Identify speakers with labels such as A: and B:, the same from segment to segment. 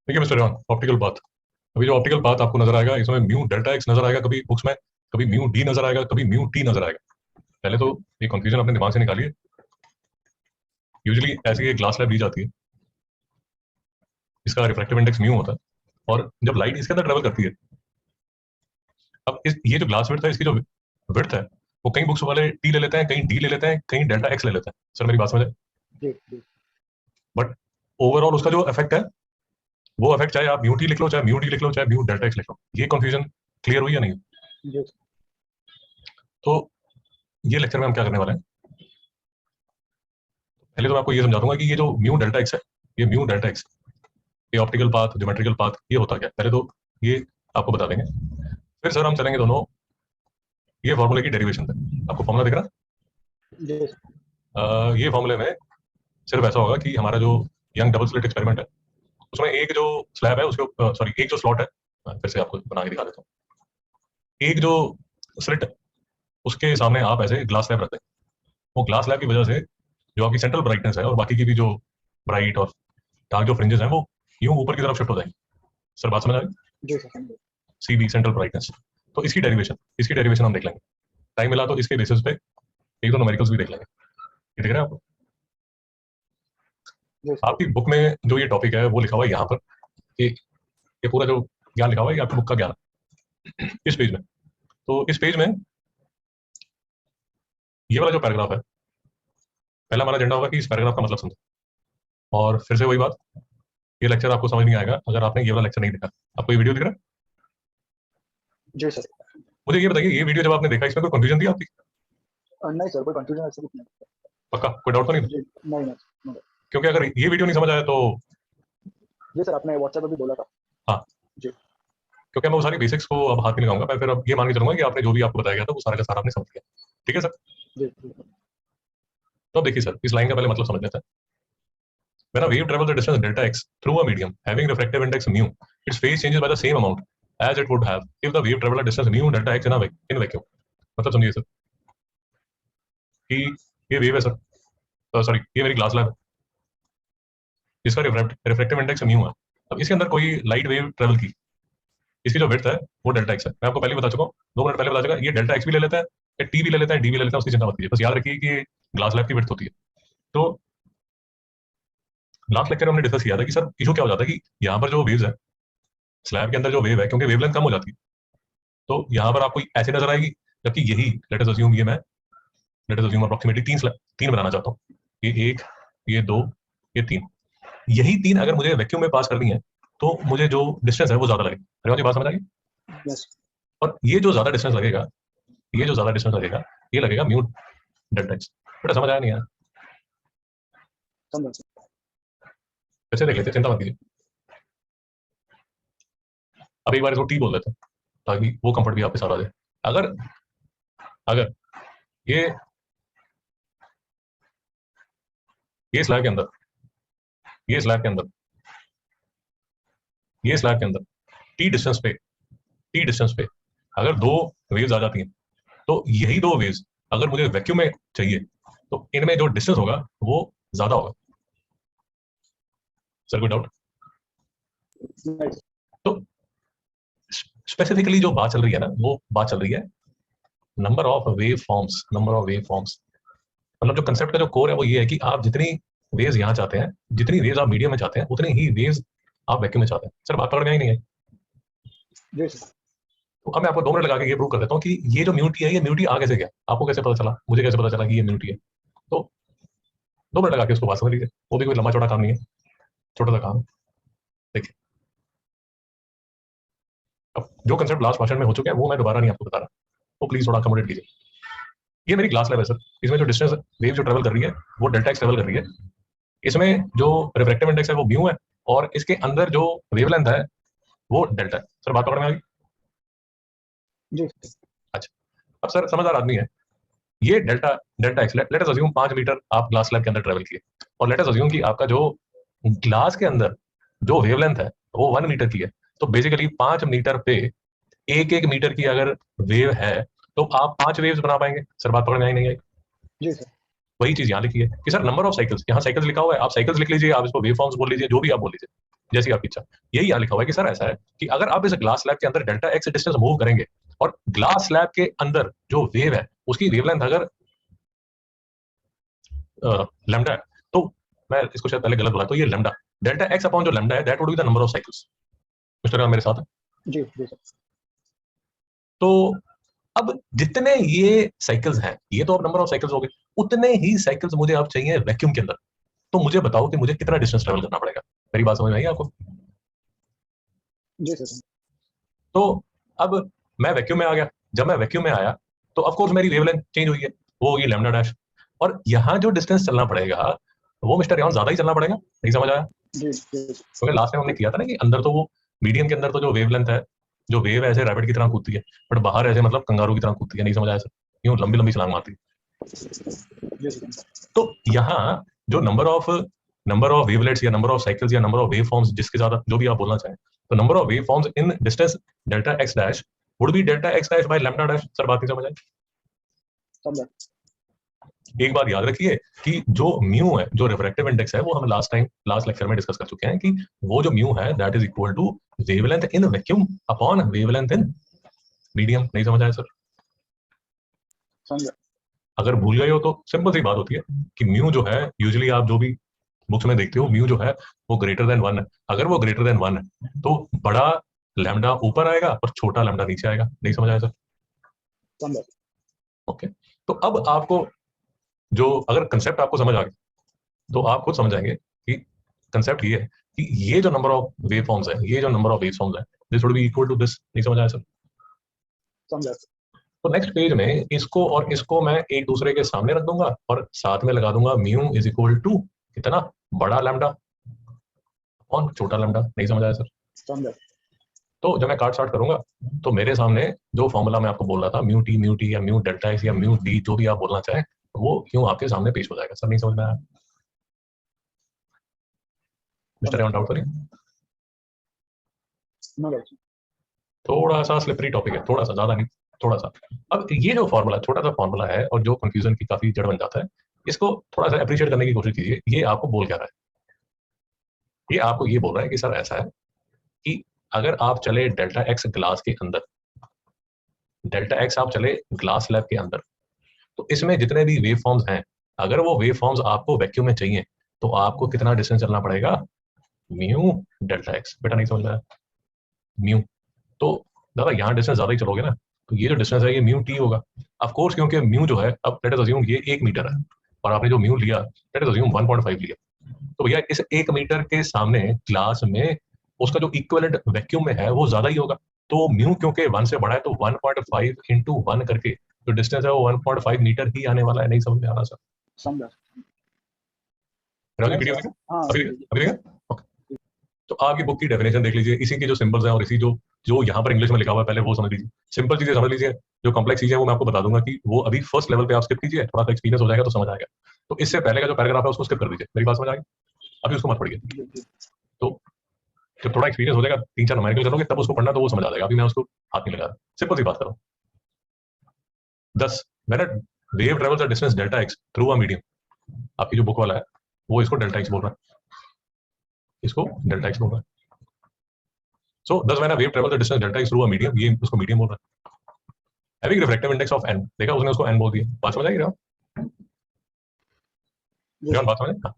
A: देखिए mister John, optical path. अभी जो ऑप्टिकल पाथ आपको नजर आएगा इसमें म्यू डेल्टा एक्स नजर आएगा कभी बुक्स में, कभी म्यू डी नजर आएगा, कभी म्यू टी नजर आएगा। पहले तो ये कंफ्यूजन अपने दिमाग से निकालिए। यूजुअली ऐसी एक ग्लास स्लैब दी जाती है, इसका रिफ्रैक्टिव इंडेक्स म्यू होता है, और जब लाइट इसके अंदर ट्रेवल करती है, अब ये जो ग्लास विड्थ है, इसकी जो विड्थ है, वो कई बुक्स वाले टी ले लेते हैं, कहीं डी ले लेते हैं, कहीं डेल्टा एक्स ले लेते हैं। सर मेरी बात समझे?
B: जी जी
A: बट ओवरऑल उसका जो इफेक्ट है, वो इफेक्ट चाहे आप म्यू टी लिख लो, चाहे म्यू डी लिख लो, चाहे म्यू डेल्टा एक्स लिख लो, ये कंफ्यूजन क्लियर हुई या नहीं?
B: जी
A: तो ये लेक्चर में हम क्या करने वाले हैं, पहले तो मैं आपको ये समझा दूंगा कि ये जो म्यू डेल्टा एक्स है, ये म्यू डेल्टा एक्स, ये ऑप्टिकल पाथ, ज्योमेट्रिकल पाथ, ये होता क्या है, पहले तो ये आपको बता देंगे। फिर सर हम चलेंगे दोनों ये फॉर्मूले की डेरिवेशन पे। आपको फॉर्मूला दिख रहा
B: जी
A: है? ये फॉर्मूले में सिर्फ ऐसा होगा कि हमारा जो यंग डबल स्लिट एक्सपेरिमेंट है, उसमें एक जो स्लैब है उसके, सॉरी, एक जो स्लॉट है, फिर से आपको बना के दिखा देता हूँ। एक जो स्लिट है उसके सामने आप ऐसे ग्लास स्लैब रखते हैं। वो ग्लास स्लैब की वजह से जो आपकी सेंट्रल ब्राइटनेस है और बाकी की भी जो ब्राइट और डार्क जो फ्रिंजेस हैं, वो यूं ऊपर की तरफ शिफ्ट हो जाएंगे। सर बात समझ आ रही?
B: जी sir.
A: C B central brightness. तो इसकी डेरिवेशन हम देख लेंगे। टाइम मिला तो इसके बेसिस पे एक दो न्यूमेरिकल्स भी देख लेंगे। ये दिख रहा है आपको?
B: जी सर।
A: आपकी बुक में जो ये टॉपिक है वो लिखा हुआ है यहाँ पर, कि ये पूरा जो ज्ञान लिखा हुआ है ये आपकी बुक का ज्ञान है इस पेज में। तो इस पेज में ये वाला जो पैराग्राफ है, पहला हमारा एजेंडा होगा कि इस पैराग्राफ का मतलब समझो। और फिर से वही बात, ये लेक्चर आपको समझ नहीं आएगा अगर आपने ये वाला लेक्चर नहीं देखा। आपको ये वीडियो दिख रहा है?
B: जी सर।
A: मुझे ये बताइए, ये वीडियो जब आपने देखा, इसमें कोई कंफ्यूजन थी आपकी?
B: नहीं सर, कोई कंफ्यूजन ऐसा कुछ नहीं।
A: पक्का कोई डाउट तो नहीं था?
B: जी नहीं नहीं नहीं।
A: क्योंकि अगर ये वीडियो नहीं समझ आया तो
B: जी सर, आपने व्हाट्सएप पर भी बोला था।
A: हाँ,
B: जी
A: क्योंकि मैं वो सारी बेसिक्स को अब हाथ में लगाऊंगा। मैं फिर अब ये मान के चलूंगा कि आपने जो भी आपको बताया गया था वो सारा का सारा आपने समझ लिया। ठीक है सर?
B: जी जी
A: तो अब देखिए सर, इस लाइन का पहले मतलब समझ लेते हैं। When a wave travels the distance delta x through a medium having refractive index mu, its phase changes by the same amount as it would have if the wave traveled a distance mu delta x in vacuum. मतलब समझिए sir कि ये wave है sir, sorry, ये मेरी glass lab है, इसका refractive index mu है। अब इसके अंदर कोई लाइट वेव ट्रेवल की, इसकी जो विड्थ है वो डेल्टा एक्स है। मैं आपको पहले बता चुका हूँ, 2 मिनट पहले बता चुका। ये डेल्टा एक्स भी ले लेता है, या टी भी ले लेता है, डी भी ले लेता है, उसकी चिंता मत कीजिए। बस याद रखिए कि ग्लास लैब की विड्थ होती है। तो लास्ट लेक्चर में हमने डिस्कस किया था कि सर इशू क्या हो जाता है कि यहाँ पर जो वेव्स है, स्लैब के अंदर जो वेव है, क्योंकि वेवलेंथ कम हो जाती है, तो यहाँ पर आपको ऐसे नजर आएगी, जबकि यही लेट अस अज्यूम, ये मैं लेट अस अज्यूम अप्रोक्सीमेटली तीन बनाना चाहता हूँ। ये एक, ये दो, ये तीन, यही तीन अगर मुझे वैक्यूम में पास करनी है तो मुझे जो डिस्टेंस है वो ज्यादा लगेगा। अरे मुझे बात समझ आ गई?
B: यस
A: और ये जो ज्यादा डिस्टेंस लगेगा, ये जो ज्यादा डिस्टेंस लगेगा, ये लगेगा म्यू डेल्टा एक्स। बेटा समझ आया नहीं यार?
B: समझ।
A: वैसे देख लेते, चिंता मत कीजिए। अब एक बार इसको टी बोल देते हैं ताकि वो कंफर्ट भी आपके साथ आ जाए। अगर अगर ये ये स्लैब के अंदर ये स्लैब के अंदर ये स्लैब के अंदर टी डिस्टेंस पे अगर दो वेव्स आ जाती हैं, तो यही दो वेव्स अगर मुझे वैक्यूम में चाहिए तो इनमें जो डिस्टेंस होगा वो ज्यादा होगा। सर कोई डाउट? तो स्पेसिफिकली जो बात चल रही है ना, वो बात चल रही है नंबर ऑफ वेव फॉर्म्स। मतलब जो कंसेप्ट का जो कोर है वो ये है कि आप जितनी वेव्स यहाँ चाहते हैं, जितनी वेव्स आप मीडियम में चाहते हैं, उतनी ही वेव्स आप वैक्यूम में चाहते हैं। सर बात पकड़ में आई नहीं है?
B: जी सर।
A: तो अब मैं आपको 2 मिनट लगा के ये प्रूव कर देता हूँ कि ये जो म्यूटी है, ये म्यूटी आ कैसे गया, आपको कैसे पता चला, मुझे कैसे पता चला कि ये म्यूटी है। तो 2 मिनट लगा के उसको बात समझ लीजिए, वो भी कोई लंबा चौड़ा काम नहीं है, छोटा सा काम। देखिए, अब जो कंसेप्ट लास्ट भाषण में हो चुके हैं वो मैं दोबारा नहीं आपको बता रहा, तो प्लीज थोड़ा अकोमोडेट कीजिए। ये मेरी ग्लास लैब है सर, इसमें जो डिस्टेंस वेव जो ट्रेवल कर रही है वो डेल्टा एक्स ट्रेवल कर रही है। इसमें जो रिफ्रैक्टिव इंडेक्स है वो म्यू है, और इसके अंदर जो वेवलेंथ है वो डेल्टा है। सर बात पकड़ में आ गई?
B: जी
A: अच्छा, अब सर समझदार आदमी है, ये delta delta x, let us assume 5 metre आप ग्लास स्लैब के अंदर ट्रेवल किए, और लेट अस अज्यूम कि आपका जो ग्लास के अंदर जो वेवलेंथ है वो 1 मीटर की है। तो बेसिकली 5 मीटर पे 1 1 मीटर की अगर वेव है तो आप 5 वेव्स बना पाएंगे। सर बात पकड़ में आई नहीं आई?
B: जी सर।
A: वही चीज यहाँ लिखी है कि सर नंबर ऑफ साइकिल्स, यहाँ साइकिल्स लिखा हुआ है, आप साइकिल्स लिख लीजिए, आप इसको वेव फॉर्म्स बोल लीजिए, जो भी आप बोल लीजिए। जैसी आपकी इच्छा। यही यहाँ लिखा हुआ है कि सर ऐसा है कि अगर आप इस ग्लास स्लैब के अंदर डेल्टा एक्स डिस्टेंस मूव करेंगे और ग्लास स्लैब के अंदर जो वेव है उसकी वेवलेंथ अगर लैम्डा है, तो मैं इसको शायद पहले गलत बोला, तो ये लैम्डा डेल्टा एक्स अपॉन जो लैम्डा है that would be the number of cycles. Mister मेरे साथ है?
B: जी जी सर।
A: तो अब जितने ये साइकिल्स हैं, ये तो अब नंबर ऑफ साइकिल्स हो गए, उतने ही साइकिल्स मुझे अब चाहिए वैक्यूम के अंदर। तो मुझे बताओ कि मुझे कितना डिस्टेंस ट्रेवल करना पड़ेगा। मेरी बात समझ में आई आपको?
B: जी सर।
A: तो अब मैं वैक्यूम में आ गया। जब मैं वैक्यूम में आया तो ऑफ कोर्स मेरी वेवलेंथ चेंज हुई है, वो होगी लैम्डा डैश। और यहाँ जो डिस्टेंस चलना पड़ेगा वो मिस्टर यहाँ ज्यादा ही चलना पड़ेगा। नहीं समझ आया?
B: जी जी
A: क्योंकि लास्ट टाइम हमने किया था ना कि अंदर तो वो मीडियम के अंदर तो जो वेवलेंथ है, जो वेव ऐसे रैबिट की तरह कूदती है, बट बाहर ऐसे मतलब कंगारू की तरह कूदती है। नहीं समझ आया सर? यूं लंबी लंबी छलांग मारती है।
B: जी सर।
A: तो यहाँ जो नंबर ऑफ वेवलेट्स या नंबर ऑफ साइकिल्स या नंबर ऑफ वेव फॉर्म्स, जिसके साथ जो भी आप बोलना चाहें, तो number of wave forms in distance delta x dash would be delta x dash by lambda dash. Sir बात नहीं समझ आई?
B: समझा।
A: एक बात याद रखिए कि जो म्यू है, जो रिफ्रैक्टिव इंडेक्स है, वो हम लास्ट लेक्चर में डिस्कस कर चुके हैं कि वो जो म्यू है that is equal to wavelength in vacuum upon wavelength in medium. नहीं समझ आया सर?
B: समझा।
A: अगर भूल गए हो तो सिंपल सी बात होती है कि म्यू जो है, यूजुअली आप जो भी बुक्स में देखते हो, म्यू जो है वो ग्रेटर देन 1 है। अगर वो ग्रेटर देन 1 है तो बड़ा लैम्डा ऊपर आएगा और छोटा लैम्डा नीचे आएगा। नहीं समझ आया सर?
B: समझा।
A: ओके। तो अब आपको जो अगर कंसेप्ट आपको समझ आ गया तो आप खुद समझ जाएंगे कि कंसेप्ट ये है कि ये जो नंबर ऑफ वेव फॉर्म्स है, ये जो नंबर ऑफ वेव फॉर्म्स है, this would be equal to this. नहीं समझ आया सर?
B: समझा।
A: तो नेक्स्ट पेज में इसको और इसको मैं एक दूसरे के सामने रख दूंगा और साथ में लगा दूंगा म्यू इज इक्वल टू कितना, बड़ा लैम्डा और छोटा लैम्डा। नहीं समझ आया सर?
B: समझा।
A: तो जब मैं काट साट करूंगा तो मेरे सामने जो फॉर्मूला मैं आपको बोल रहा था, म्यू टी या म्यू डेल्टा एक्स या म्यू डी, जो भी आप बोलना चाहें, वो क्यों आपके सामने पेश हो जाएगा। सर नहीं समझ में आया? मिस्टर एवन डाउट करिए।
B: समझा।
A: थोड़ा सा स्लिपरी टॉपिक है, थोड़ा सा, ज्यादा नहीं, थोड़ा सा। अब ये जो फॉर्मूला, छोटा सा फॉर्मूला है और जो कंफ्यूजन की काफी जड़ बन जाता है, इसको थोड़ा सा अप्रिशिएट करने की कोशिश कीजिए। ये आपको बोल क्या रहा है? ये आपको ये बोल रहा है कि सर ऐसा है कि अगर आप चले डेल्टा एक्स ग्लास के अंदर, डेल्टा एक्स आप चले ग्लास स्लैब के अंदर, तो इसमें जितने भी वेव फॉर्म्स हैं, अगर वो वेव फॉर्म्स आपको वैक्यूम में चाहिए तो आपको कितना डिस्टेंस चलना पड़ेगा? Mu delta x. बेटा नहीं समझ में आया? म्यू। तो दादा यहाँ डिस्टेंस ज्यादा ही चलोगे ना, तो ये जो डिस्टेंस है ये म्यू टी होगा। ऑफ कोर्स, क्योंकि म्यू जो है, अब लेट अस अज्यूम ये 1 मीटर है और आपने जो म्यू लिया लेट अस अज्यूम 1.5 लिया, तो भैया इस 1 मीटर के सामने ग्लास में उसका जो इक्विवेलेंट वैक्यूम में है वो ज्यादा ही होगा। तो म्यू क्योंकि 1 से बड़ा है तो 1.5 इंटू 1 करके जो डिस्टेंस है वो 1.5 मीटर ही आने वाला है। नहीं समझ में आ रहा सर?
B: समझा।
A: राजू
B: नहीं
A: वीडियो
B: सर।
A: देखा?
B: हाँ
A: अभी
B: जी।
A: अभी देखा? Okay. तो आपकी बुक की डेफिनेशन देख लीजिए, इसी के जो सिंबल्स हैं और इसी जो जो यहाँ पर इंग्लिश में लिखा हुआ है, पहले वो समझ लीजिए। सिंपल चीजें समझ लीजिए, जो कॉम्प्लेक्स चीजें हैं वो मैं आपको बता दूंगा कि वो अभी फर्स्ट लेवल पे आप स्किप कीजिए, थोड़ा सा एक्सपीरियंस हो जाएगा तो समझ आएगा। तो इससे पहले का जो पैराग्राफ है उसको स्किप कर दीजिए। मेरी बात समझ आ गई? अभी उसको मत पढ़िए।
B: जी जी।
A: तो जब थोड़ा एक्सपीरियंस हो जाएगा, 3-4 न्यूमेरिकल करोगे तब उसको पढ़ना, तो वो समझ आ जाएगा। अभी मैं उसको हाथ नहीं लगा रहा, सिंपल सी बात करो। 10 minute wave travels a distance delta x through a medium. आपकी जो बुक वाला है वो इसको डेल्टा एक्स बोल रहा है, इसको डेल्टा एक्स बोल रहा है। सो 10 when a wave travels the distance delta x through a medium, ये उसको मीडियम बोल रहा है। Having refractive index of n, देखा उसने उसको n बोल दिया। बात समझ आई?
B: जी सर।
A: बात समझ?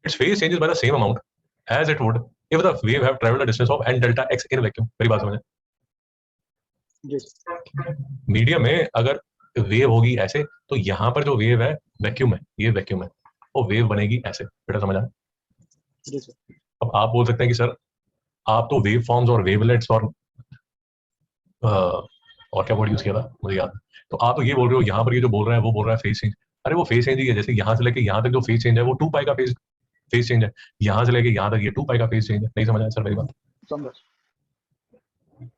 A: It's phase changes by the same amount as it would if the wave have travelled a distance of n delta x in vacuum. मेरी बात समझ?
B: जी सर।
A: मीडियम में अगर वेव होगी ऐसे, तो यहाँ पर जो वेव है वैक्यूम है, ये वैक्यूम है, वो वेव बनेगी ऐसे। बेटा समझ आया?
B: जी सर।
A: अब आप बोल सकते हैं कि सर आप तो वेव फॉर्म्स और वेवलेट्स और क्या वर्ड यूज किया था मुझे याद है। तो आप तो ये बोल रहे हो, यहाँ पर ये जो बोल रहा है वो बोल रहा है फेज चेंज। अरे वो फेज चेंज ही है, जैसे यहाँ से लेके यहाँ तक जो फेज चेंज है वो 2 पाई का फेज चेंज है, यहाँ से लेके यहाँ तक ये 2 पाई का फेज चेंज है। नहीं समझ आया सर मेरी बात?
B: समझा।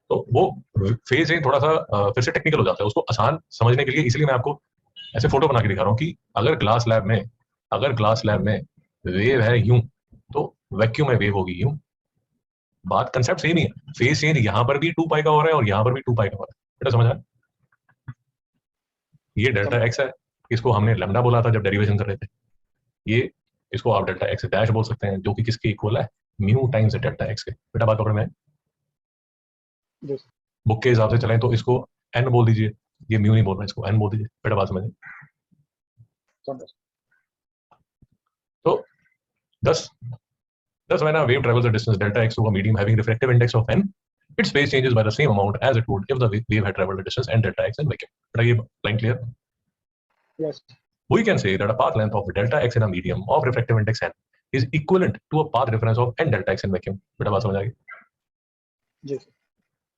A: तो वो फेज चेंज थोड़ा सा फिर से टेक्निकल हो जाता है, उसको आसान समझने के लिए इसलिए मैं आपको ऐसे फोटो बना के दिखा रहा हूँ कि अगर ग्लास लैब में वेव है यूं, तो वैक्यूम में वेव होगी यूं। बात कंसेप्ट सेम ही है। फेज चेंज यहाँ पर भी 2 पाई का हो रहा है और यहाँ पर भी 2 पाई का हो रहा है। बेटा समझ आया? ये डेल्टा
B: समझा।
A: एक्स है, इसको हमने लैम्डा बोला था जब डेरिवेशन कर रहे थे। ये इसको आप डेल्टा एक्स डैश बोल सकते हैं, जो कि किसके इक्वल है? म्यू टाइम्स डेल्टा एक्स के। बेटा बात पकड़ में आए?
B: जी सर,
A: बुक के हिसाब से चलें तो इसको एन बोल दीजिए, ये म्यू नहीं बोल रहा, इसको एन बोल दीजिए। बेटा बात समझे?
B: समझा सर।
A: तो thus when a wave travels a distance delta x through a medium having refractive index of n, its phase changes by the same amount as it would if the wave had traveled a distance n delta x in vacuum. But ये line clear?
B: Yes.
A: We can say that a path length of delta x in a medium of refractive index n is equivalent to a path difference of n delta x in vacuum. बेटा बात समझ आ गई?
B: जी sir,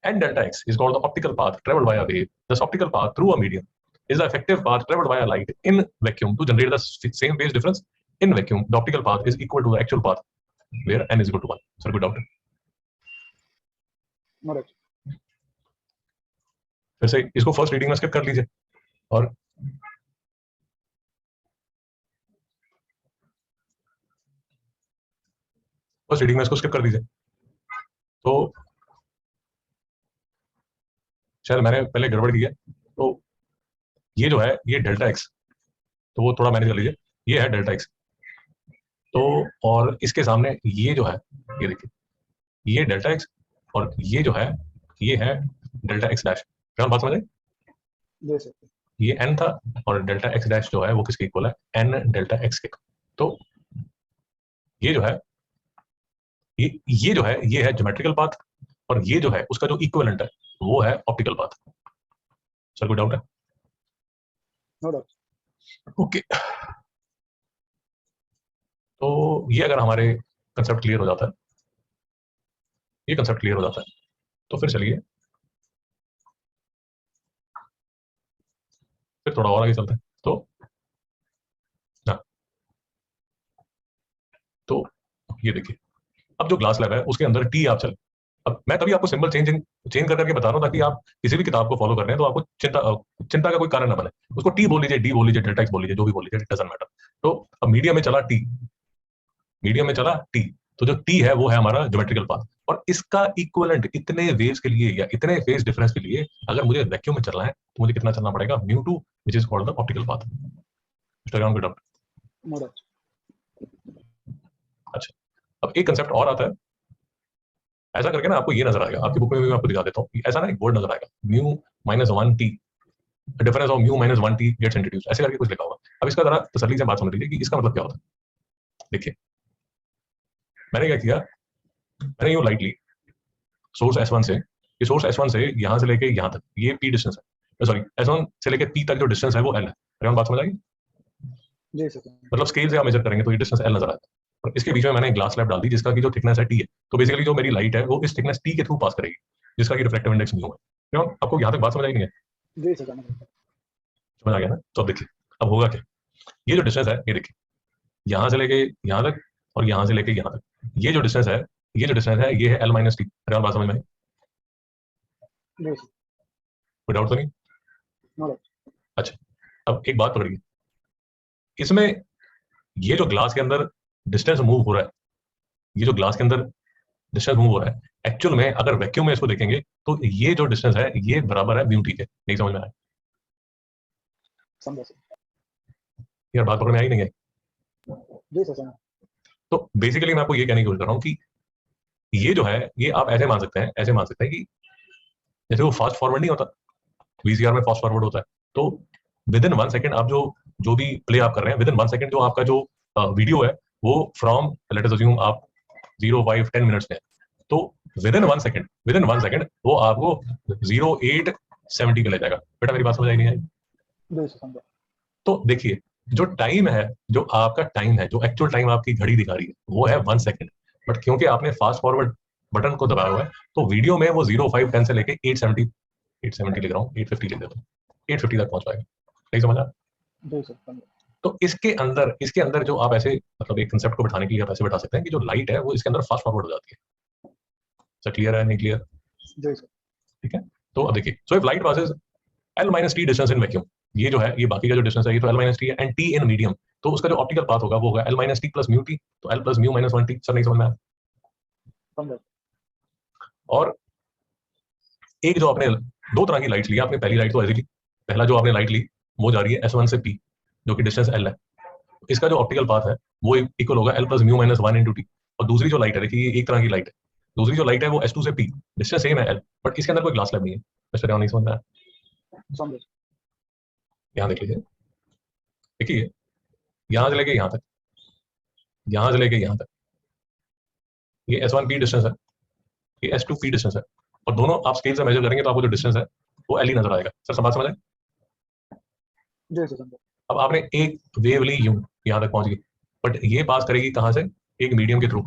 A: n delta x is called the optical path traveled by a wave. This optical path through a medium is the effective path traveled by a light in vacuum to generate the same phase difference. In vacuum, the optical path is equal to the actual path where n is equal to 1. Sir, good doubt?
B: No doubt.
A: फिर से इसको first reading में skip कर लीजिए और first reading में इसको skip कर दीजिए। तो शायद मैंने पहले गड़बड़ की है। तो ये जो है ये डेल्टा एक्स, तो वो थोड़ा मैनेज कर लीजिए। ये है डेल्टा एक्स, तो और इसके सामने ये जो है ये देखिए, ये डेल्टा एक्स और ये जो है ये है डेल्टा एक्स डैश। क्या बात समझ आई?
B: जी सर,
A: ये n था और डेल्टा एक्स डैश जो है वो किसके इक्वल है? n डेल्टा एक्स के। तो ये जो है ये जो है ये है ज्योमेट्रिकल पाथ और ये जो है उसका जो इक्विवेलेंट है वो है ऑप्टिकल पाथ। सर कोई डाउट है?
B: No doubt.
A: ओके, तो ये अगर हमारे कंसेप्ट क्लियर हो जाता है, ये कंसेप्ट क्लियर हो जाता है, तो फिर चलिए फिर थोड़ा और आगे चलते हैं। तो हाँ, तो ये देखिए, अब जो ग्लास लैब है उसके अंदर टी आप चल, अब मैं तभी आपको सिंबल चेंज कर करके बता रहा हूँ ताकि आप किसी भी किताब को फॉलो कर रहे हैं तो आपको चिंता का कोई कारण ना बने। उसको टी बोल लीजिए, डी बोल लीजिए, डेल्टा एक्स बोल लीजिए, जो भी बोल लीजिए, इट डजंट मैटर। तो अब मीडियम में चला टी, मीडियम में चला टी, तो जो टी है वो है हमारा ज्योमेट्रिकल पाथ और इसका इक्विवेलेंट इतने वेव्स के लिए या इतने फेज डिफरेंस के लिए अगर मुझे वैक्यूम में चलना है तो मुझे कितना चलना पड़ेगा? Mu two, which is called the optical path. Instagram पे डाउट?
B: No doubt.
A: अच्छा, अब एक कंसेप्ट और आता है, ऐसा करके ना आपको ये नजर आएगा, आपकी बुक में भी मैं आपको दिखा देता हूँ। ऐसा ना एक वर्ड नजर आएगा, mu minus 1 T, difference of mu minus 1 T gets introduced, ऐसे करके कुछ लिखा होगा। अब इसका जरा तसल्ली से बात समझ लीजिए कि इसका मतलब क्या होता है। देखिए मैंने क्या किया, मैंने ये लाइट ली सोर्स S1 से, ये सोर्स S1 से यहाँ से लेके यहाँ तक ये P डिस्टेंस है, सॉरी S1 से लेके P तक जो डिस्टेंस है वो L है। अरे बात समझ आएगी?
B: जी सर,
A: मतलब स्केल से आप मेजर करेंगे तो ये डिस्टेंस L नजर आता है और इसके बीच में मैंने ग्लास स्लैब डाल दी जिसका की जो थिकनेस है T है। तो बेसिकली जो मेरी लाइट है वो इस थिकनेस T के थ्रू पास करेगी जिसका की रिफ्रैक्टिव इंडेक्स म्यू है। क्यों? आपको यहाँ तक बात समझ आई नहीं है?
B: जी सर,
A: समझ आ गया ना? तो अब देखिए अब होगा क्या, ये जो डिस्टेंस है ये देखिए यहाँ से लेके यहाँ तक और यहाँ से लेके यहाँ तक, ये जो डिस्टेंस है ये जो डिस्टेंस है ये है L माइनस टी। अरे बात समझ में आई?
B: जी सर,
A: कोई डाउट तो नहीं?
B: No doubt.
A: अच्छा, अब एक बात पकड़िए, इसमें ये जो ग्लास के अंदर डिस्टेंस मूव हो रहा है, ये जो ग्लास के अंदर डिस्टेंस मूव हो रहा है, एक्चुअल में अगर वैक्यूम में इसको देखेंगे तो ये जो डिस्टेंस है ये बराबर है म्यू टी के। नहीं समझ में आया?
B: समझा सर।
A: यार बात पकड़ में आई नहीं आई?
B: जी सर, समझा।
A: तो बेसिकली मैं आपको ये कहने की कोशिश कर रहा हूँ कि ये जो है ये आप ऐसे मान सकते हैं, ऐसे मान सकते हैं कि जैसे वो फास्ट फॉरवर्ड नहीं होता, वीसीआर में फास्ट फॉरवर्ड होता है, तो विद इन 1 सेकंड आप जो भी प्ले आप कर रहे हैं, विद इन 1 सेकंड जो आपका जो वीडियो है वो फ्रॉम लेट अस अज्यूम आप 0 5 10 मिनट्स में, तो विद इन 1 सेकंड वो आपको 08 70 के ले जाएगा। बेटा मेरी बात समझ आई नहीं आई?
B: जी सर, समझा।
A: तो देखिए जो टाइम है, जो आपका टाइम है, जो एक्चुअल टाइम आपकी घड़ी दिखा रही है वो है 1 सेकंड, बट क्योंकि आपने फास्ट फॉरवर्ड बटन को दबाया हुआ है तो वीडियो में वो 0 5 10 से लेके 870 लिख रहा हूँ, 850 लिख देता हूँ, 850 तक पहुंच पाएगा। नहीं समझा?
B: जी सर, समझा।
A: तो इसके अंदर जो आप ऐसे मतलब एक कंसेप्ट को बैठाने के लिए आप ऐसे बैठा सकते हैं कि जो लाइट है वो इसके अंदर फास्ट फॉरवर्ड हो जाती है। सर क्लियर है नहीं क्लियर?
B: जी सर,
A: ठीक है, तो अब देखिए, so if light passes L minus T distance in vacuum, ये जो है ये बाकी का जो डिस्टेंस है ये तो L माइनस टी है, एंड T इन मीडियम, तो उसका जो ऑप्टिकल पाथ होगा वो होगा L minus T plus mu T, तो L plus mu minus 1 T. Sir नहीं समझ में आया?
B: समझा।
A: और एक जो आपने दो तरह की लाइट्स ली, आपने पहली लाइट तो ऐसी ली, पहला जो आपने लाइट ली वो जा रही है S1 से P जो कि डिस्टेंस L है, इसका जो ऑप्टिकल पाथ है वो इक्वल होगा L plus mu minus 1 into T, और दूसरी जो लाइट है, देखिए ये एक तरह की लाइट है, दूसरी जो लाइट है वो S2 से P, डिस्टेंस सेम है L, बट इसके अंदर कोई ग्लास स्लैब नहीं है। मिस्टर नहीं समझ रहा है?
B: समझे
A: यहाँ देख लीजिए, देखिए यहाँ से लेके यहाँ तक, यहाँ से लेके यहाँ तक, ये S1P डिस्टेंस है, ये S2P डिस्टेंस है, और दोनों आप स्केल से मेजर करेंगे तो आपको जो डिस्टेंस है वो L ही नजर आएगा। सर सब बात समझ आए?
B: जी सर समझे
A: अब आपने एक वेव ली यूं, यहाँ तक पहुंच गई, बट ये पास करेगी कहाँ से? एक मीडियम के थ्रू,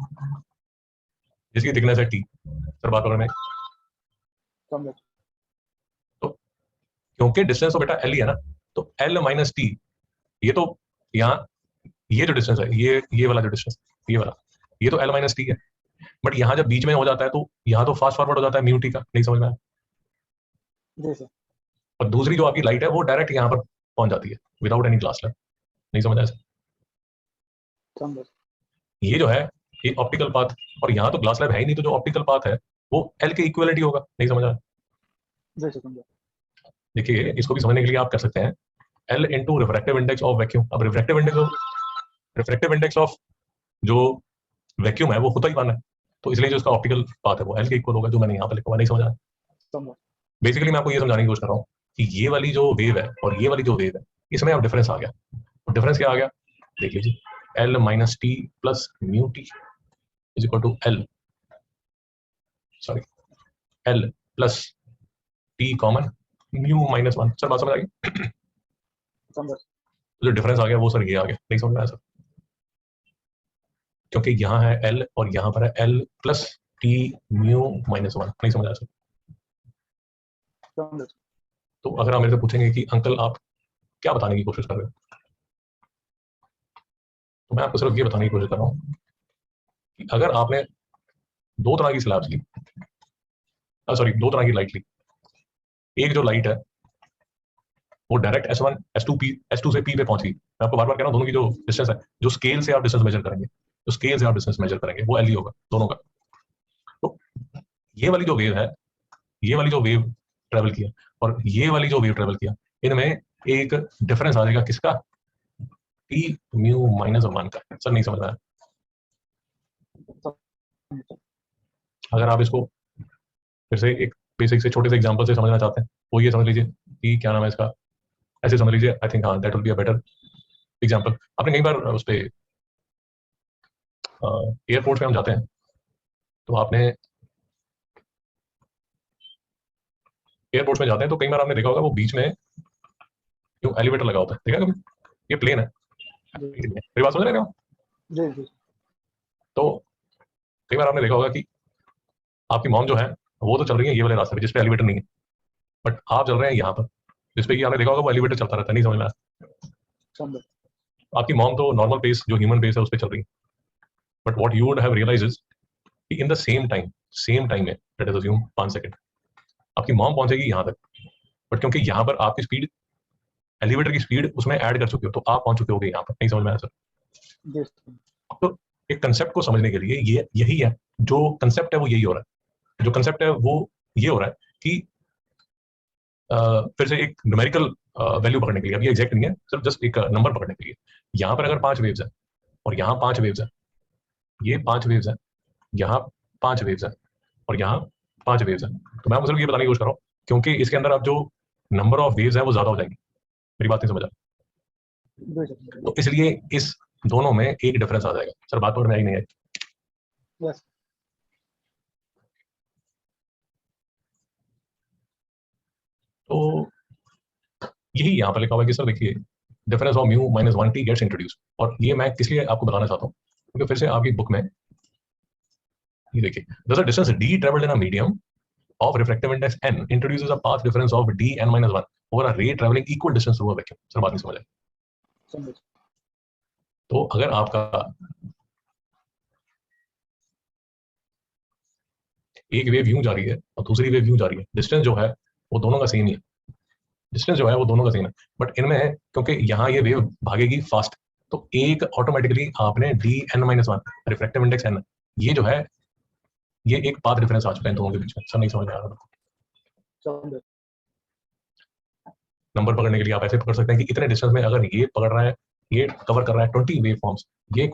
A: जिसकी थिकनेस है T। सर बात पकड़ में?
B: समझे
A: तो क्योंकि डिस्टेंस तो बेटा L ही है ना, तो L माइनस T, ये तो यहाँ ये जो डिस्टेंस है, ये वाला जो डिस्टेंस, ये वाला, ये तो L माइनस T है, बट यहाँ जब बीच में हो जाता है तो यहाँ तो फास्ट फॉरवर्ड हो जाता है म्यू T का। नहीं समझ में आया?
B: जी सर
A: और दूसरी जो आपकी लाइट है वो डायरेक्ट यहाँ पर पहुंच जाती है विदाउट एनी ग्लास लैब। नहीं समझ आया?
B: समझे
A: ये जो है ये ऑप्टिकल पाथ, और यहाँ तो ग्लास लैब है ही नहीं, तो जो ऑप्टिकल पाथ है वो L के इक्वलिटी होगा। नहीं समझ आया?
B: जी सर समझे
A: देखिए इसको भी समझने के लिए आप कर सकते हैं L into refractive index of vacuum. अब रिफ्रैक्टिव इंडेक्स ऑफ जो वैक्यूम है वो होता ही 1 है, तो इसलिए जो इसका ऑप्टिकल पाथ है वो L के इक्वल होगा, जो मैंने यहाँ पर लिखा हुआ। नहीं समझा?
B: समझे
A: बेसिकली मैं आपको ये समझाने की कोशिश कर रहा हूँ कि ये वाली जो वेव है और ये वाली जो वेव है, इसमें अब डिफरेंस आ गया। और डिफरेंस क्या आ गया देख लीजिए, L minus T plus mu T is equal to L plus T common mu minus 1। Sir बात समझ आ गई?
B: समझे
A: जो डिफरेंस आ गया वो सर ये आ गया। नहीं समझ में आया सर? क्योंकि यहाँ है L और यहाँ पर है L plus T mu minus 1। नहीं समझ आया सर?
B: समझे
A: तो अगर आप मेरे से पूछेंगे कि अंकल आप क्या बताने की कोशिश कर रहे हो, तो मैं आपको सिर्फ ये बताने की कोशिश कर रहा हूँ कि अगर आपने दो तरह की स्लैब्स ली, सॉरी दो तरह की लाइट ली, एक जो लाइट है वो डायरेक्ट S1 S2 से P पे पहुंच गई। मैं आपको बार बार कह रहा हूँ दोनों की जो डिस्टेंस है, जो स्केल से आप डिस्टेंस मेजर करेंगे, जो स्केल से आप डिस्टेंस मेजर करेंगे वो L ही होगा दोनों का। तो ये वाली जो वेव है, ये वाली जो वेव ट्रेवल किया और ये वाली जो वेव ट्रेवल किया, इनमें एक डिफरेंस आ जाएगा किसका? T म्यू माइनस 1 का। सर नहीं समझ रहा है? अगर आप इसको फिर से एक बेसिक से छोटे से एग्जांपल से समझना चाहते हैं, वो ये समझ लीजिए कि क्या नाम है इसका, ऐसे समझ लीजिए। आई थिंक हाँ that will be a better example. आपने कई बार उस पे एयरपोर्ट पे हम जाते हैं तो आपने एयरपोर्ट में जाते हैं तो कई बार आपने देखा होगा वो बीच में जो एलिवेटर लगा होता है, देखा कभी? ये प्लेन है, मेरी बात समझ रहे हो?
B: जी जी
A: तो कई बार आपने देखा होगा कि आपकी मॉम जो है वो तो चल रही है ये वाले रास्ते पे जिस पे एलिवेटर नहीं है, बट आप चल रहे हैं यहाँ पर जिस पे कि आपने देखा होगा वो एलिवेटर चलता रहता है। नहीं समझ में आया?
B: समझे
A: आपकी मॉम तो नॉर्मल पेस जो ह्यूमन पेस है उस पर चल रही है, but what you would have realise is कि इन द सेम टाइम में, लेट अस अज्यूम 5 सेकंड, आपकी मॉम पहुंचेगी यहाँ तक, बट क्योंकि यहाँ पर आपकी स्पीड, एलिवेटर की स्पीड उसमें ऐड कर चुके हो, तो आप पहुंच चुके होगे यहाँ पर। नहीं समझ में आया सर?
B: जी
A: तो एक कंसेप्ट को समझने के लिए ये यही है, जो कंसेप्ट है वो यही हो रहा है, जो कंसेप्ट है वो ये हो रहा है कि फिर से एक न्यूमेरिकल वैल्यू पकड़ने के लिए, अभी एग्जैक्ट नहीं है, सिर्फ जस्ट एक नंबर पकड़ने के लिए, यहाँ पर अगर 5 वेव्स है और यहाँ 5 वेव्स है, ये 5 वेव्स है, यहाँ 5 वेव्स है और यहाँ 5 वेव्स है, तो मैं आपको सिर्फ ये बताने की कोशिश कर रहा हूँ क्योंकि इसके अंदर अब जो नंबर ऑफ वेव्स है वो ज्यादा हो जाएगी। मेरी बात नहीं समझा?
B: जी सर
A: तो इसलिए इस दोनों में एक डिफरेंस आ जाएगा। सर बात में आई नहीं है?
B: यस
A: तो यही यहाँ पर लिखा हुआ है कि सर देखिए difference of mu minus 1T gets introduce, और ये मैं किस लिए आपको बताना चाहता हूँ क्योंकि फिर से आपकी बुक में ये देखिए, there's a distance d traveled in a medium of refractive index n introduces a path difference of dn minus 1 over a ray traveling equal distance through a vacuum। Sir बात नहीं समझ आई?
B: समझे
A: तो अगर आपका एक वेव यूं जा रही है और दूसरी वेव यूं जा रही है, डिस्टेंस जो है वो दोनों का सेम ही है, डिस्टेंस जो है वो दोनों का सेम है, बट इनमें क्योंकि यहाँ ये वेव भागेगी फास्ट, तो एक ऑटोमेटिकली आपने dn-1 रिफ्रैक्टिव इंडेक्स n, ये जो है ये एक पाथ डिफरेंस आ चुका है दोनों के बीच में। सर नहीं समझ में आ रहा?
B: समझे
A: नंबर पकड़ने के लिए आप ऐसे पकड़ सकते हैं कि इतने डिस्टेंस में अगर ये पकड़ रहा है, ये कवर कर रहा है 20 वेव फॉर्म्स, ये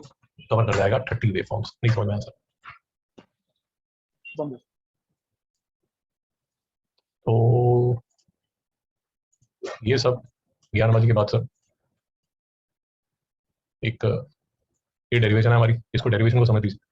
A: कवर कर जाएगा 30 वेव फॉर्म्स। नहीं समझ में आया सर?
B: समझो।
A: तो ये सब ज्ञानबाजी की बात सर। एक ये डेरिवेशन है हमारी, इसको डेरिवेशन को समझ लीजिए।